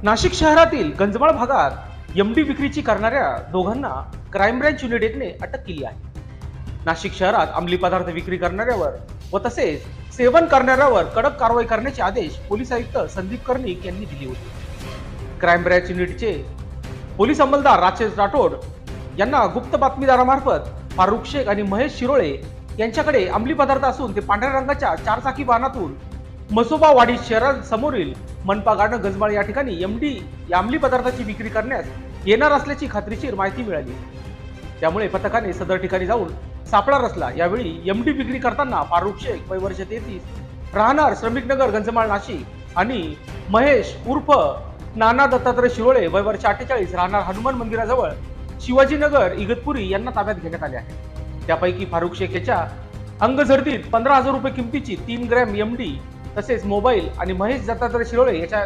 नाशिक शहरातील गंजमाळ भागात एमडी विक्रीची करणाऱ्या दोघांना क्राईम ब्रँच युनिट 1 ने अटक केली आहे. नाशिक शहरात अंमली पदार्थ विक्री करणाऱ्यावर व तसेच सेवन करणाऱ्यावर कडक कारवाई करण्याचे आदेश पोलीस आयुक्त संदीप कर्णिक यांनी दिले होते. क्राईम ब्रँच युनिटचे पोलीस अंमलदार राजेश राठोड यांना गुप्त बातमीदारामार्फत फारुख शेख आणि महेश शिरोळे यांच्याकडे अंमली पदार्थ असून ते पांढऱ्या रंगाच्या चारचाकी वाहनातून मसोबा वाडी शहरासमोरील मनपा गार्डन गंजमाळ या ठिकाणी एमडी या अंमली पदार्थाची विक्री करण्यास येणार असल्याची खात्रीशीर माहिती मिळाली. त्यामुळे पथकाने सदर ठिकाणी जाऊन सापळा रचला. यावेळी एमडी विक्री करताना फारुख शेख वय वर्ष 33 राहणार श्रमिक नगर गंजमाळ नाशिक आणि महेश उर्फ नाना दत्तात्रय शिरोळे वय वर्ष 48 राहणार हनुमान मंदिराजवळ शिवाजीनगर इगतपुरी यांना ताब्यात घेण्यात आले आहे. त्यापैकी फारुख शेख याच्या अंगझडतीत 15,000 रुपये किमतीची 3 ग्रॅम एमडी तसेच मोबाईल आणि महेश दत्तात्रय शिरोळे याच्या